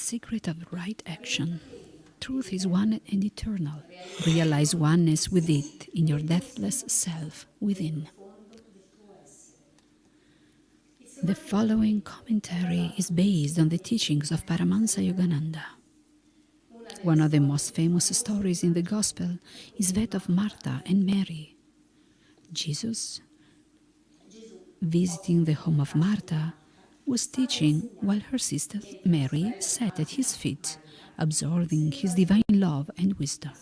secret of right action. Truth is one and eternal. Realize oneness with it in your deathless self within. The following commentary is based on the teachings of Paramahansa Yogananda. One of the most famous stories in the Gospel is that of Martha and Mary. Jesus, visiting the home of Martha, was teaching while her sister Mary sat at his feet, absorbing his divine love and wisdom.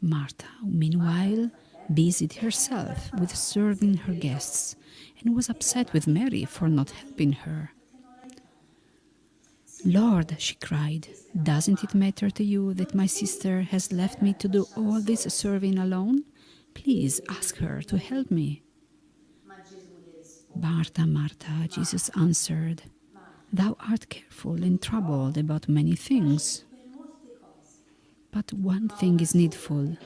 Martha, meanwhile, busied herself with serving her guests and was upset with Mary for not helping her. "Lord," she cried, "doesn't it matter to you that my sister has left me to do all this serving alone? Please ask her to help me." "Martha, Martha," Jesus answered, "thou art careful and troubled about many things. But one thing is needful,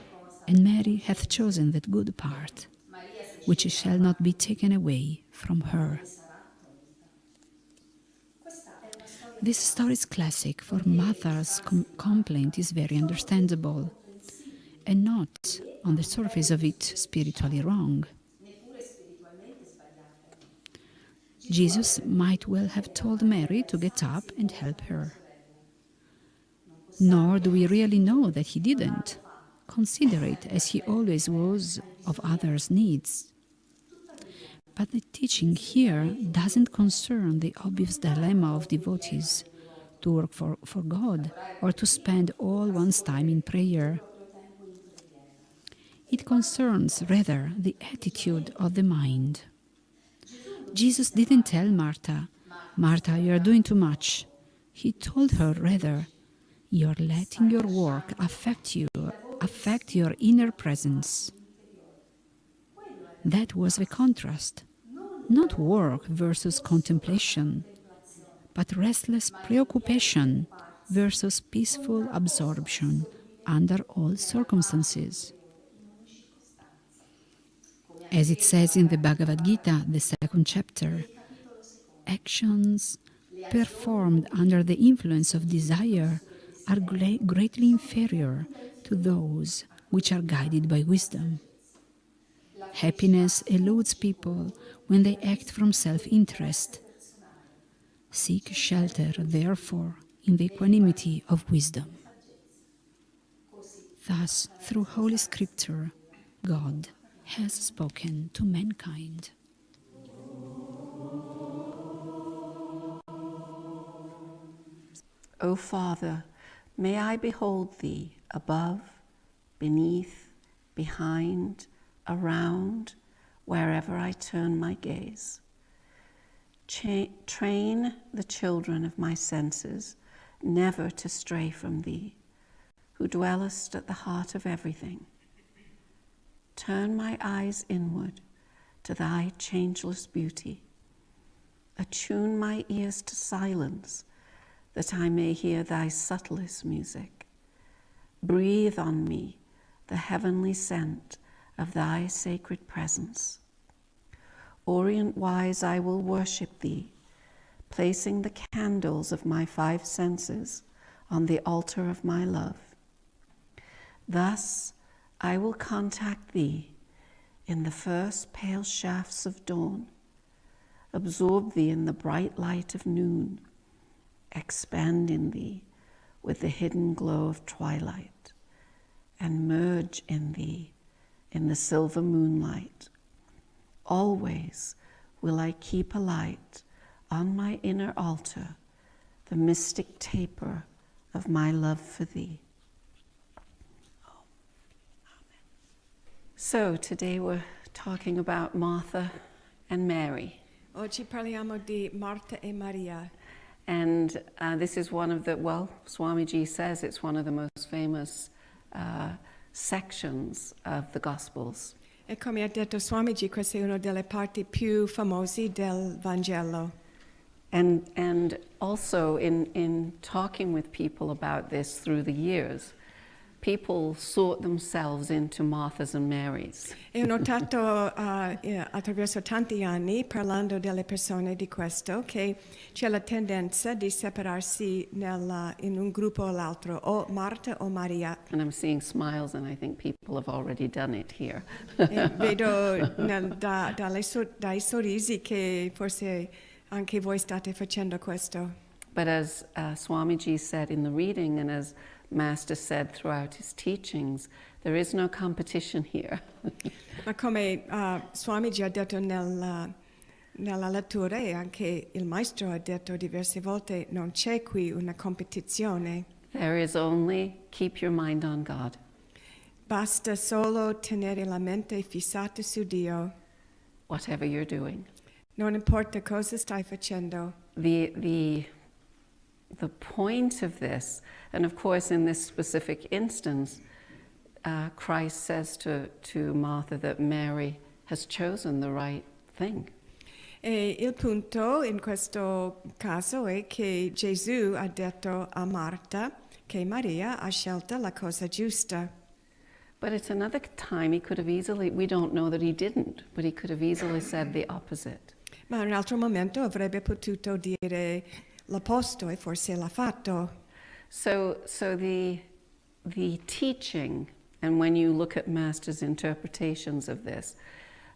and Mary hath chosen that good part, which shall not be taken away from her." This story is classic, for Martha's complaint is very understandable, and not, on the surface of it, spiritually wrong. Jesus might well have told Mary to get up and help her. Nor do we really know that he didn't, considerate as he always was of others' needs. But the teaching here doesn't concern the obvious dilemma of devotees to work for God or to spend all one's time in prayer. It concerns rather the attitude of the mind. Jesus didn't tell Martha, "Martha, you are doing too much." He told her rather, "You're letting your work affect your inner presence." That was the contrast. Not work versus contemplation, but restless preoccupation versus peaceful absorption under all circumstances. As it says in the Bhagavad Gita, the 2nd chapter, actions performed under the influence of desire are greatly inferior to those which are guided by wisdom. Happiness eludes people when they act from self-interest. Seek shelter, therefore, in the equanimity of wisdom. Thus, through Holy Scripture, God has spoken to mankind. O Father, may I behold Thee above, beneath, behind, around, wherever I turn my gaze. Train the children of my senses never to stray from Thee, who dwellest at the heart of everything. Turn my eyes inward to Thy changeless beauty. Attune my ears to silence, that I may hear Thy subtlest music. Breathe on me the heavenly scent of Thy sacred presence. Orient-wise I will worship Thee, placing the candles of my 5 senses on the altar of my love. Thus I will contact Thee in the first pale shafts of dawn, absorb Thee in the bright light of noon, expand in Thee with the hidden glow of twilight, and merge in Thee in the silver moonlight. Always will I keep alight on my inner altar the mystic taper of my love for Thee. Amen. So today we're talking about Martha and Mary. Oggi parliamo di Marta e Maria. And this is one of the, well, Swamiji says it's one of the most famous sections of the Gospels. E come ha detto Swamiji, questa è una delle parti più famose del Vangelo. And also in talking with people about this through the years, people sort themselves into Marthas and Marys. E ho notato attraverso tanti anni, parlando delle persone di questo, che c'è la tendenza di separarsi in un gruppo o l'altro, o Marta o Maria. And I'm seeing smiles, and I think people have already done it here. E vedo dai sorrisi che forse anche voi state facendo questo. But as Swamiji said in the reading, and as Master said throughout his teachings, there is no competition here. Ma come Swamiji ha detto nella lettura, e anche il Maestro ha detto diverse volte, non c'è qui una competizione. There is only keep your mind on God. Basta solo tenere la mente fissata su Dio. Whatever you're doing. Non importa cosa stai facendo. The point of this, and of course in this specific instance, Christ says to Martha that Mary has chosen the right thing. E il punto in questo caso è che Gesù ha detto a Marta che Maria ha scelto la cosa giusta. But at another time he could have easily, we don't know that he didn't, but he could have easily said the opposite. Ma in un altro momento avrebbe potuto dire l'opposto e forse l'ha fatto. So the teaching, and when you look at Master's interpretations of this,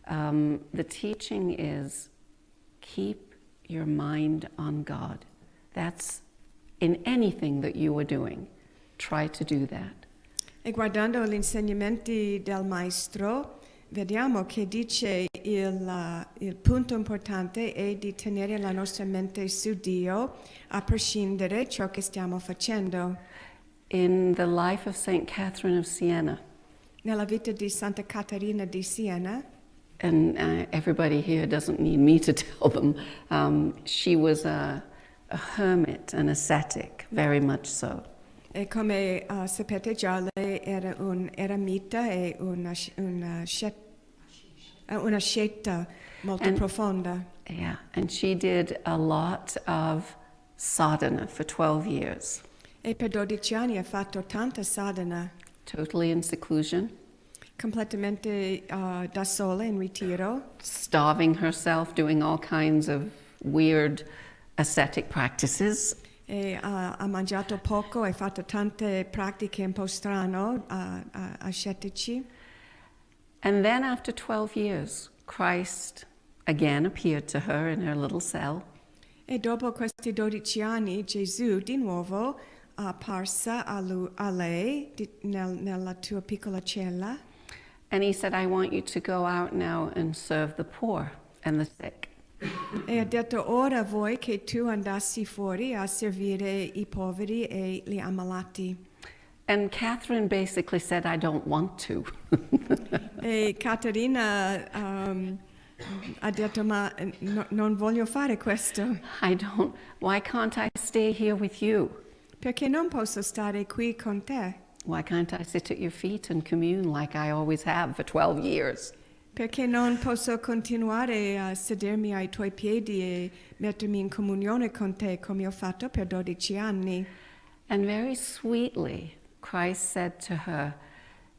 the teaching is keep your mind on God. That's in anything that you are doing. Try to do that. E guardando gli insegnamenti del Maestro, vediamo che dice il punto importante è di tenere la nostra mente su Dio, a prescindere ciò che stiamo facendo. In the life of Saint Catherine of Siena, Nella vita di Santa Caterina di Siena, and everybody here doesn't need me to tell them, she was a hermit, an ascetic, very much so. e come sapete già, lei era un eremita e una asceta molto profonda. Yeah, and she did a lot of sadhana for 12 years. E per 12 anni ha fatto tanta sadhana, Totally in seclusion, completamente da sola in ritiro, starving herself, doing all kinds of weird ascetic practices. e ha mangiato poco e fatto tante pratiche un po' strano, ascetici. And then after 12 years, Christ again appeared to her in her little cell. E dopo questi 12 anni Gesù di nuovo apparsa a lei nella tua piccola cella. And he said, I want you to go out now and serve the poor and the sick. E ha detto, ora vuoi che tu andassi fuori a servire i poveri e gli ammalati. And Catherine basically said, I don't want to. E Caterina ha detto, ma non voglio fare questo. Why can't I stay here with you? Perché non posso stare qui con te? Why can't I sit at your feet and commune like I always have for 12 years? Perché non posso continuare a sedermi ai tuoi piedi e mettermi in comunione con te come ho fatto per 12 anni? And very sweetly, Christ said to her,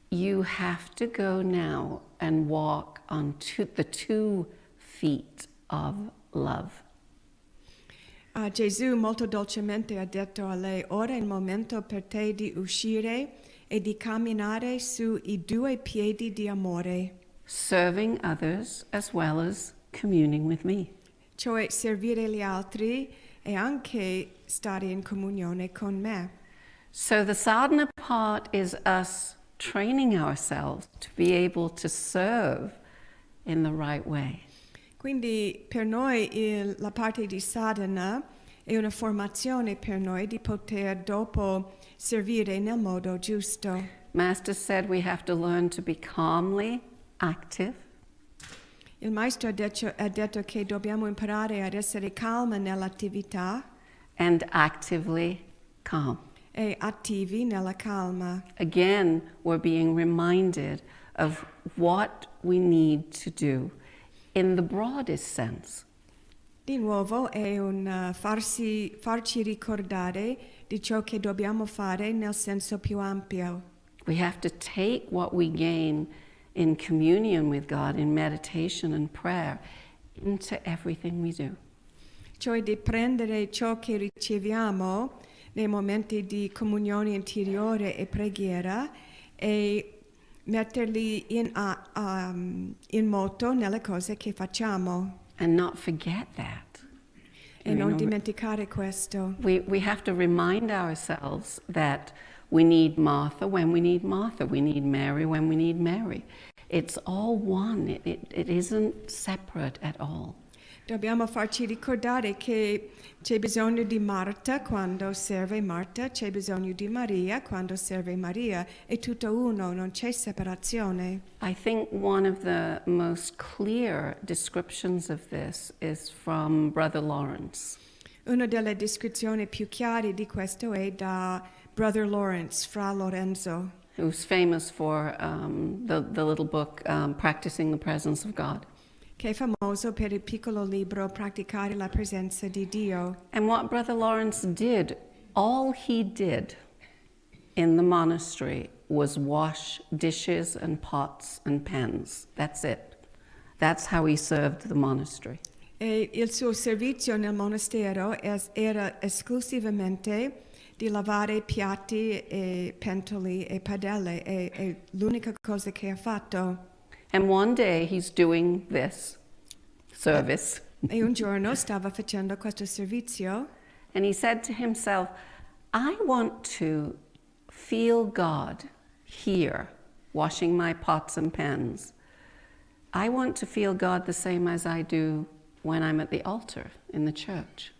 you have to go now and walk on the 2 feet of love. Gesù molto dolcemente ha detto a lei, ora è il momento per te di uscire e di camminare sui 2 piedi di amore. Serving others as well as communing with me. Cioè servire gli altri e anche stare in comunione con me. So the sadhana part is us training ourselves to be able to serve in the right way. Quindi per noi la parte di sadhana è una formazione per noi di poter dopo servire nel modo giusto. Master said we have to learn to be calmly active. Il Maestro ha detto che dobbiamo imparare ad essere calmi nell'attività And actively calm. e attivi nella calma. Again, we're being reminded of what we need to do in the broadest sense. Di nuovo è un farci ricordare di ciò che dobbiamo fare nel senso più ampio. We have to take what we gain in communion with God, in meditation and prayer, into everything we do. Cioè di prendere ciò che riceviamo nei momenti di comunione interiore e preghiera e metterli in moto nelle cose che facciamo. And not forget that. E non dimenticare questo. We have to remind ourselves that we need Martha when we need Martha. We need Mary when we need Mary. It's all one. It isn't separate at all. Dobbiamo farci ricordare che c'è bisogno di Marta quando serve Marta, c'è bisogno di Maria quando serve Maria. È tutto uno, non c'è separazione. I think one of the most clear descriptions of this is from Brother Lawrence. Una delle descrizioni più chiare di questo è da Brother Lawrence, Fra Lorenzo, Who's famous for the little book, Practicing the Presence of God. che è famoso per il piccolo libro Praticare la presenza di Dio. And what Brother Lawrence did, all he did in the monastery was wash dishes and pots and pans. That's it. That's how he served the monastery. E il suo servizio nel monastero era esclusivamente di lavare piatti e pentoli e padelle. È l'unica cosa che ha fatto. And one day he's doing this service. E un giorno stava facendo questo servizio And he said to himself, I want to feel God here, washing my pots and pans. I want to feel God the same as I do when I'm at the altar in the church.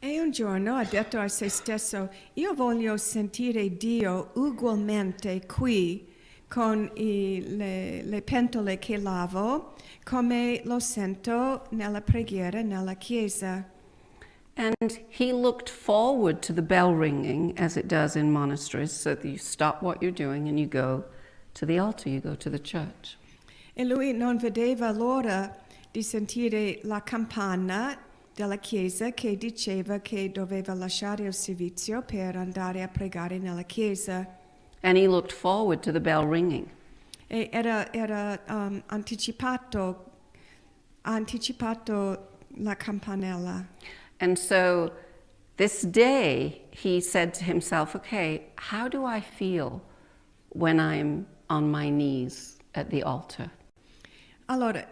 e un giorno ha detto a se stesso, io voglio sentire Dio ugualmente qui con le pentole che lavo, come lo sento nella preghiera nella chiesa. And he looked forward to the bell ringing, as it does in monasteries, so that you stop what you're doing and you go to the altar, you go to the church. E lui non vedeva l'ora di sentire la campana della chiesa che diceva che doveva lasciare il servizio per andare a pregare nella chiesa. And he looked forward to the bell ringing. E era anticipato la campanella. And so this day he said to himself, okay, how do I feel when I'm on my knees at the altar? Allora,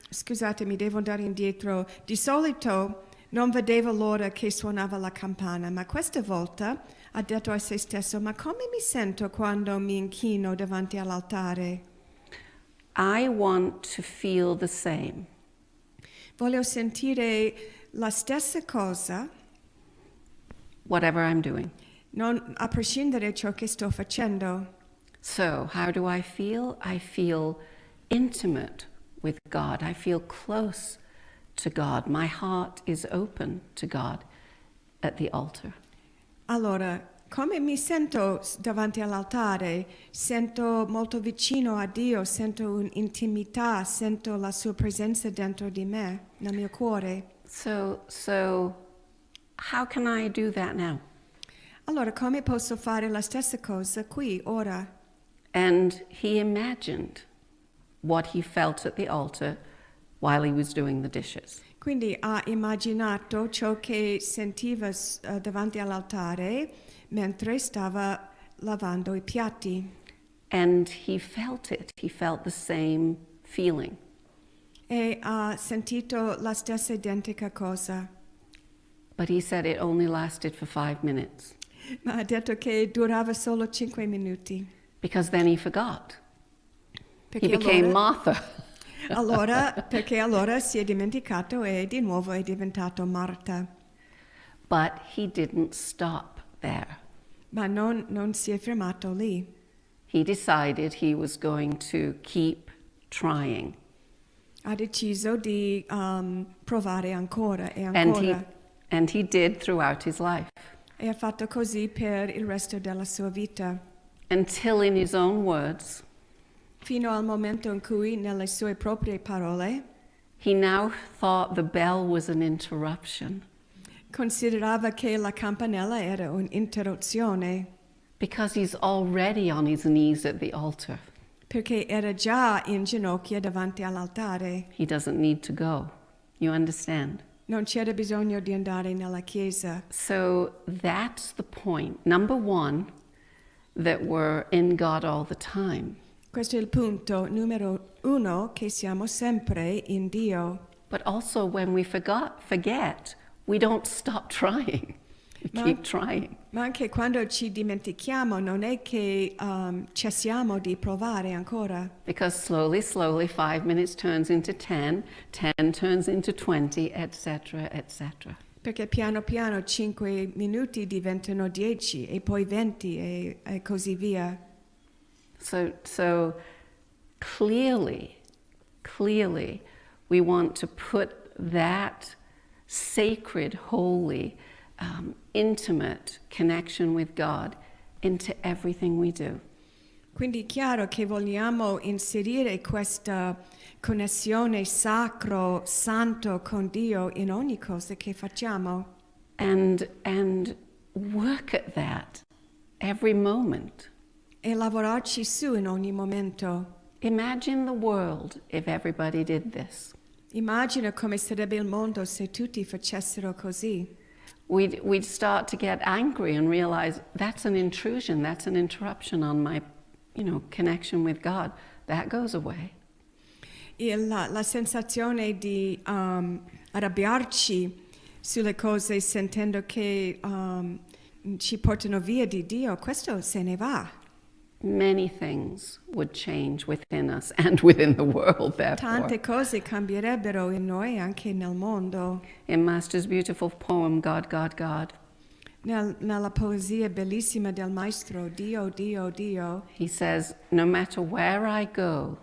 scusatemi, devo andare indietro. Di solito non vedevo l'ora che suonava la campana, ma questa volta ha detto a se stesso, ma come mi sento quando mi inchino davanti all'altare? I want to feel the same. Voglio sentire la stessa cosa, Whatever I'm doing. a prescindere da ciò che sto facendo. So, how do I feel? I feel intimate with God. I feel close to God. My heart is open to God at the altar. Allora, come mi sento davanti all'altare? Sento molto vicino a Dio, sento un'intimità, sento la sua presenza dentro di me, nel mio cuore. So how can I do that now? Allora, come posso fare la stessa cosa qui, ora? And he imagined what he felt at the altar while he was doing the dishes. Quindi ha immaginato ciò che sentiva davanti all'altare mentre stava lavando i piatti. And he felt it. He felt the same feeling. E ha sentito la stessa identica cosa. But he said it only lasted for 5 minutes. Ma ha detto che durava solo 5 minuti. Because then he forgot. Perché He became allora, Martha. perché allora si è dimenticato e di nuovo è diventato Marta. But he didn't stop there. Ma non si è fermato lì. He decided he was going to keep trying. Ha deciso di provare ancora e ancora. And he did throughout his life. E ha fatto così per il resto della sua vita. Until, in his own words, Fino al momento in cui, nelle sue proprie parole, he now thought the bell was an interruption. considerava che la campanella era un'interruzione. Because he's already on his knees at the altar. Perché era già in ginocchio davanti all'altare. He doesn't need to go. You understand? Non c'era bisogno di andare nella chiesa. So that's the point. Number one, that we're in God all the time. Questo è il punto numero 1, che siamo sempre in Dio. But also when we forget, we don't stop trying. We keep trying. Ma anche quando ci dimentichiamo, non è che cessiamo di provare ancora. Because slowly, 5 minutes turns into 10, 10 turns into 20, etc., etc. Perché piano piano 5 minuti diventano 10 e poi 20 e così via. So clearly, we want to put that sacred, holy, intimate connection with God into everything we do. Quindi è chiaro che vogliamo inserire questa connessione sacro, santo con Dio in ogni cosa che facciamo. And work at that every moment. E lavorarci su in ogni momento. Imagine the world if everybody did this. Immagina come sarebbe il mondo se tutti facessero così. We'd start to get angry and realize that's an intrusion, that's an interruption on my, connection with God. That goes away. La sensazione di arrabbiarci sulle cose sentendo che ci portano via di Dio, questo se ne va. Many things would change within us and within the world, therefore. Tante cose cambierebbero in noi anche nel mondo. In Master's beautiful poem, God, God, God, Nella poesia bellissima del maestro, Dio, Dio, Dio, he says, no matter where I go,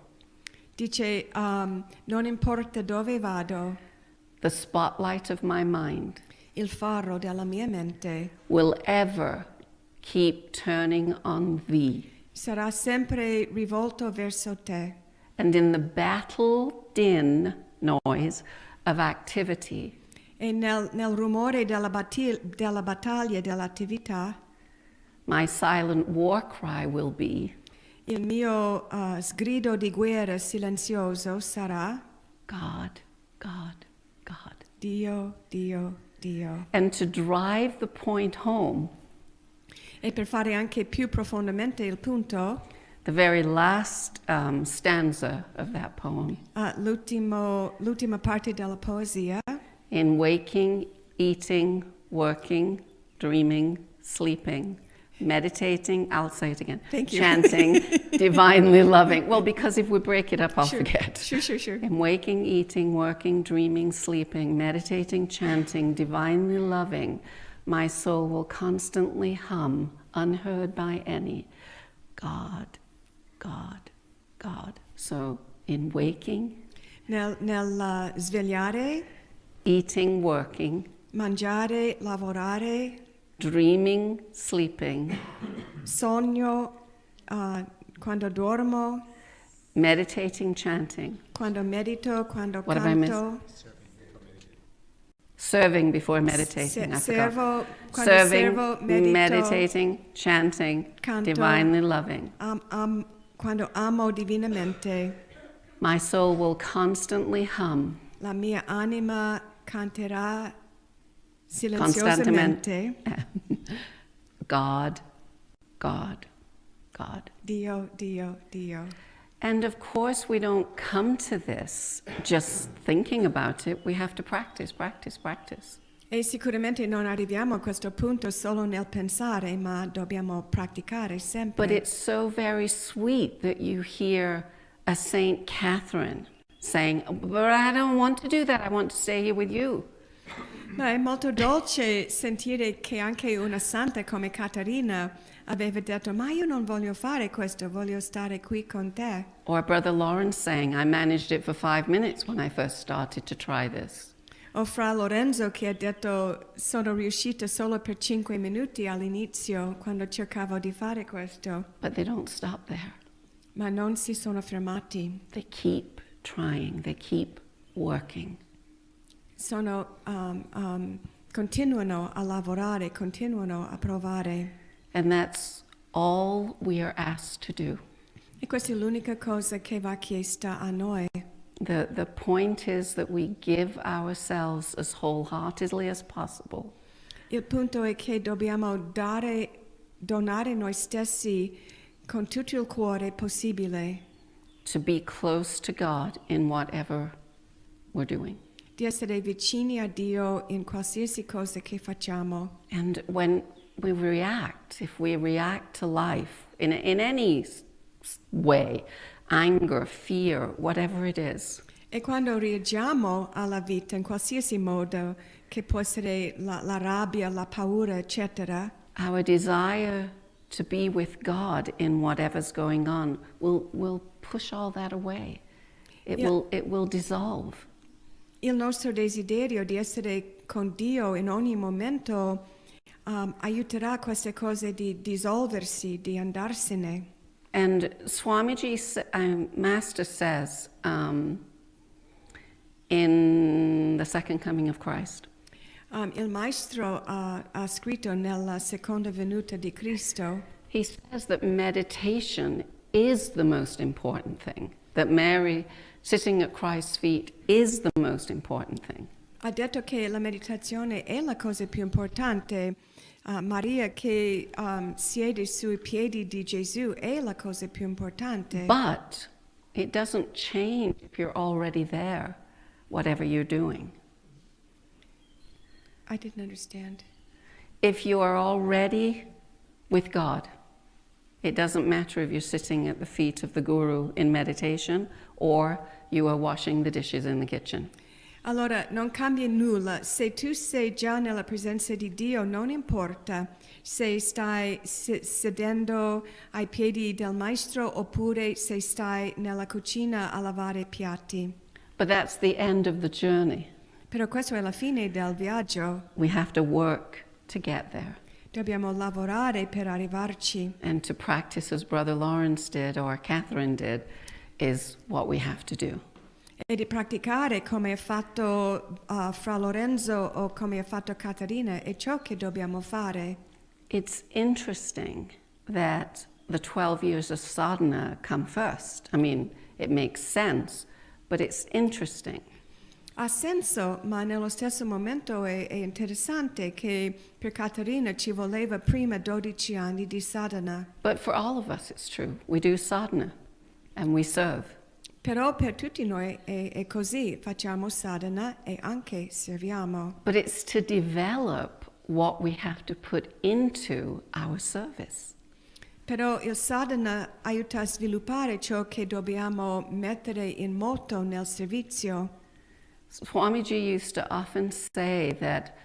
dice, non importa dove vado, the spotlight of my mind il faro della mia mente will ever keep turning on thee. sarà sempre rivolto verso te. And in the battle din noise of activity, E nel rumore della battaglia, dell'attività, my silent war cry will be, il mio sgrido di guerra silenzioso sarà God, God, God. Dio, Dio, Dio. And to drive the point home, E per fare anche più profondamente il punto, the very last stanza of that poem, l'ultima parte della poesia, in waking, eating, working, dreaming, sleeping, meditating, I'll say it again, Thank you. chanting, divinely loving. Well, because if we break it up, I'll Sure. forget. Sure. In waking, eating, working, dreaming, sleeping, meditating, chanting, divinely loving, my soul will constantly hum, unheard by any, God, God, God. So in waking, Nel svegliare, eating, working, mangiare, lavorare, dreaming, sleeping, sogno, quando dormo, meditating, chanting. quando medito, quando What have I missed? canto. Serving before meditating, I forgot. Servo, quando Serving, servo, medito, meditating, chanting, canto. divinely loving. Quando amo divinamente, My soul will constantly hum, la mia anima canterà silenziosamente God, God, God. Dio, Dio, Dio. And of course, we don't come to this just thinking about it. We have to practice, practice, practice. E sicuramente non arriviamo a questo punto solo nel pensare, ma dobbiamo praticare sempre. But it's so very sweet that you hear a Saint Catherine saying, but I don't want to do that. I want to stay here with you. Ma è molto dolce sentire che anche una santa come Caterina aveva detto, ma io non voglio fare questo, voglio stare qui con te. Or Brother Lawrence saying, I managed it for 5 minutes when I first started to try this. O Fra Lorenzo che ha detto, sono riuscita solo per 5 minuti all'inizio quando cercavo di fare questo. But they don't stop there. Ma non si sono fermati. They keep trying. They keep working. Continuano a lavorare, continuano a provare. And that's all we are asked to do. E questa è l'unica cosa che va chiesta a noi. The point is that we give ourselves as wholeheartedly as possible Il punto è che dobbiamo donare noi stessi con tutto il cuore possibile, to be close to God in whatever we're doing. di essere vicini a Dio in qualsiasi cosa che facciamo. And when we react, if we react to life in any way, anger, fear, whatever it is, E quando reagiamo alla vita in qualsiasi modo, che può essere la rabbia, la paura, eccetera, our desire to be with God in whatever's going on will push all that away. It will dissolve. il nostro desiderio di essere con Dio in ogni momento aiuterà queste cose di dissolversi, di andarsene. And Swamiji, Master says in the Second Coming of Christ, Il Maestro ha scritto nella seconda venuta di Cristo, he says that meditation is the most important thing, that Mary sitting at Christ's feet is the most important thing. ha detto che la meditazione è la cosa più importante. Maria che siede sui piedi di Gesù è la cosa più importante. But it doesn't change if you're already there, whatever you're doing. I didn't understand. If you are already with God, it doesn't matter if you're sitting at the feet of the Guru in meditation or you are washing the dishes in the kitchen. Allora, non cambia nulla. Se tu sei già nella presenza di Dio, non importa se stai sedendo ai piedi del Maestro oppure se stai nella cucina a lavare i piatti. But that's the end of the journey. Però questo è la fine del viaggio. We have to work to get there Dobbiamo lavorare per arrivarci. and to practice as Brother Lawrence did or Catherine did is what we have to do. E di praticare come ha fatto Fra Lorenzo o come ha fatto Caterina è ciò che dobbiamo fare. It's interesting that the 12 years of sadhana come first. I mean, it makes sense, but it's interesting. Ha senso, ma nello stesso momento è interessante che per Caterina ci voleva prima 12 anni di sadhana. But for all of us, it's true. We do sadhana and we serve. Però per tutti noi è così, facciamo sadhana e anche serviamo. But it's to develop what we have to put into our service. Però il sadhana aiuta a sviluppare ciò che dobbiamo mettere in moto nel servizio. Swamiji used to often say that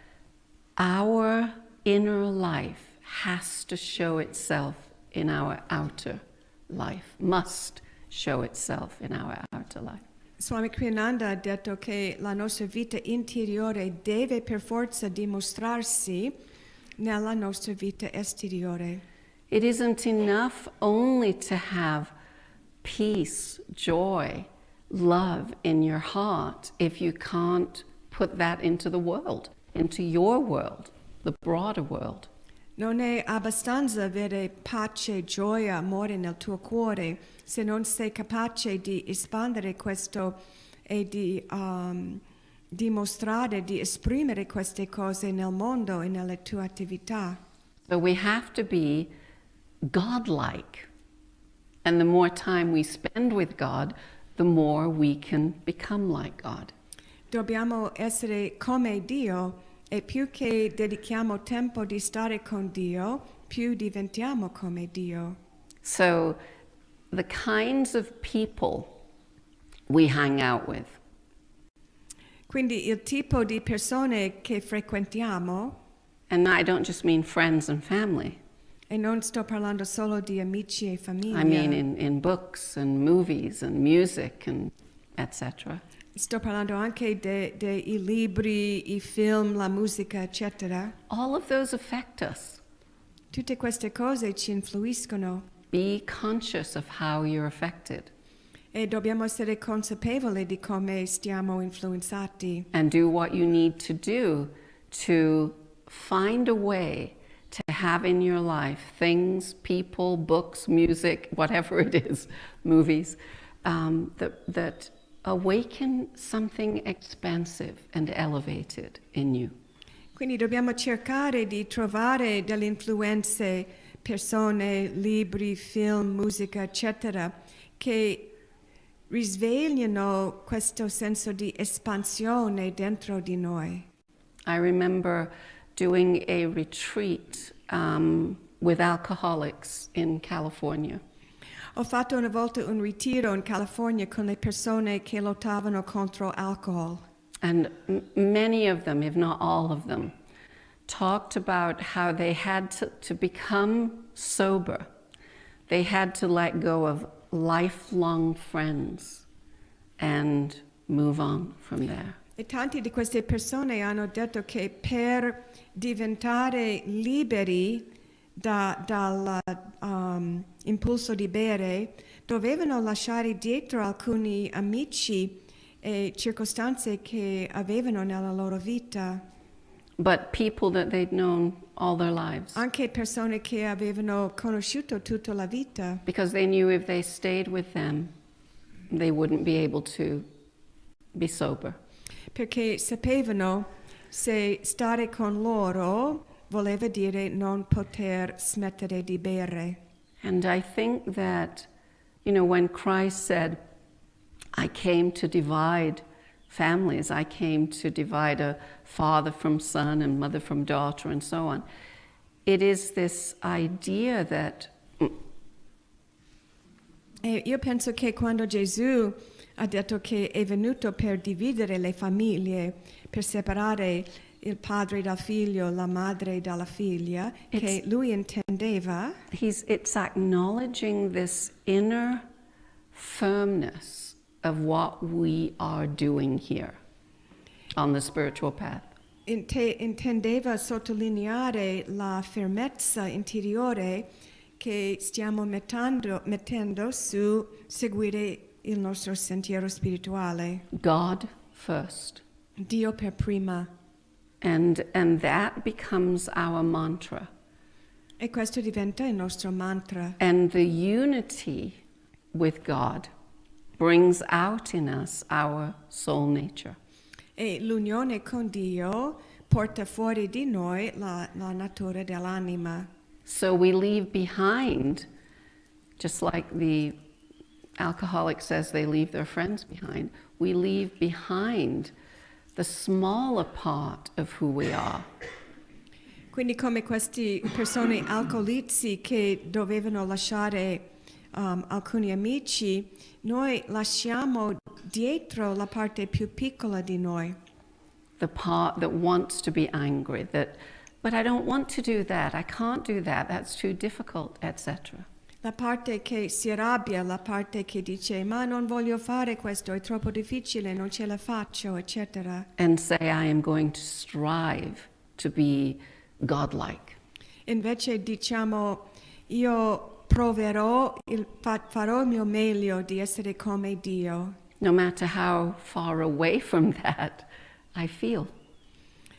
our inner life has to show itself in our outer life, must show itself in our outer life. Swami Kriyananda ha detto che la nostra vita interiore deve per forza dimostrarsi nella nostra vita esteriore. It isn't enough only to have peace, joy, love in your heart if you can't put that into the world, into your world, the broader world. Non è abbastanza avere pace, gioia, amore nel tuo cuore se non sei capace di espandere questo e di dimostrare, di esprimere queste cose nel mondo e nelle tue attività. So we have to be God-like. And the more time we spend with God, the more we can become like God. Dobbiamo essere come Dio e più che dedichiamo tempo di stare con Dio, più diventiamo come Dio. So the kinds of people we hang out with, Quindi il tipo di persone che frequentiamo, and I don't just mean friends and family, e non sto parlando solo di amici e famiglia, I mean in books and movies and music and etc. sto parlando anche dei libri, i film, la musica, eccetera. All of those affect us. Tutte queste cose ci influiscono Be conscious of how you're affected e dobbiamo essere consapevoli di come stiamo influenzati and do what you need to do to find a way to have in your life things, people, books, music, whatever it is, movies, that awaken something expansive and elevated in you. Quindi dobbiamo cercare di trovare delle influenze, persone, libri, film, musica, eccetera, che risvegliano questo senso di espansione dentro di noi. I remember doing a retreat with alcoholics in California. Ho fatto una volta un ritiro in California con le persone che lottavano contro alcol. And many of them, if not all of them, talked about how they had to become sober. They had to let go of lifelong friends and move on from there. E tanti di queste persone hanno detto che per diventare liberi dal impulso di bere dovevano lasciare dietro alcuni amici e circostanze che avevano nella loro vita. But people that they'd known all their lives. Anche persone che avevano conosciuto tutta la vita. Because they knew if they stayed with them, they wouldn't be able to be sober. Perché sapevano se stare con loro voleva dire non poter smettere di bere. And I think that, when Christ said, I came to divide families, I came to divide a father from son and mother from daughter and so on, it is this idea that... E io penso che quando Gesù ha detto che è venuto per dividere le famiglie, per separare il padre dal figlio, la madre dalla figlia, che lui intendeva. It's acknowledging this inner firmness of what we are doing here on the spiritual path. Intendeva sottolineare la fermezza interiore che stiamo mettendo su seguire il nostro sentiero spirituale. God first. Dio per prima. And that becomes our mantra. E questo diventa il nostro mantra. And the unity with God brings out in us our soul nature. E l'unione con Dio porta fuori di noi la natura dell'anima. So we leave behind, just like the alcoholic says they leave their friends behind, we leave behind the smaller part of who we are. Quindi come queste persone alcolici che dovevano lasciare alcuni amici, noi lasciamo dietro la parte più piccola di noi. The part that wants to be angry, but I don't want to do that, I can't do that, that's too difficult, etc. La parte che si arrabbia, la parte che dice ma non voglio fare questo, è troppo difficile, non ce la faccio, eccetera. And say I am going to strive to be godlike. Invece diciamo io proverò, farò il mio meglio di essere come Dio. No matter how far away from that I feel.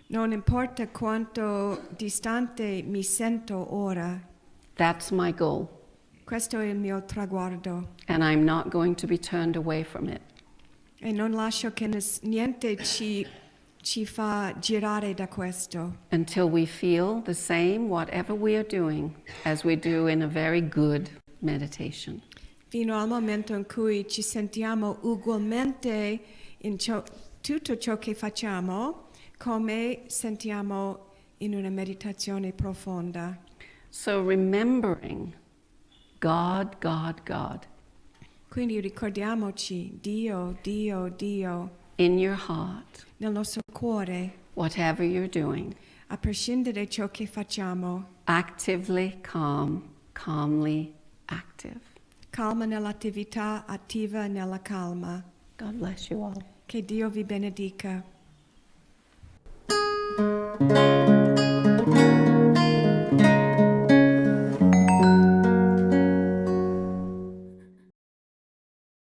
Non importa quanto distante mi sento ora. That's my goal. Questo è il mio traguardo. And I'm not going to be turned away from it. E non lascio che niente ci fa girare da questo. Until we feel the same, whatever we are doing, as we do in a very good meditation. Fino al momento in cui ci sentiamo ugualmente in tutto ciò che facciamo, come sentiamo in una meditazione profonda. So remembering God, God, God. Quindi ricordiamoci Dio, Dio, Dio. In your heart. Nel nostro cuore. Whatever you're doing. A prescindere ciò che facciamo. Actively calm, calmly active. Calma nell'attività, attiva nella calma. God bless you all. Che Dio vi benedica.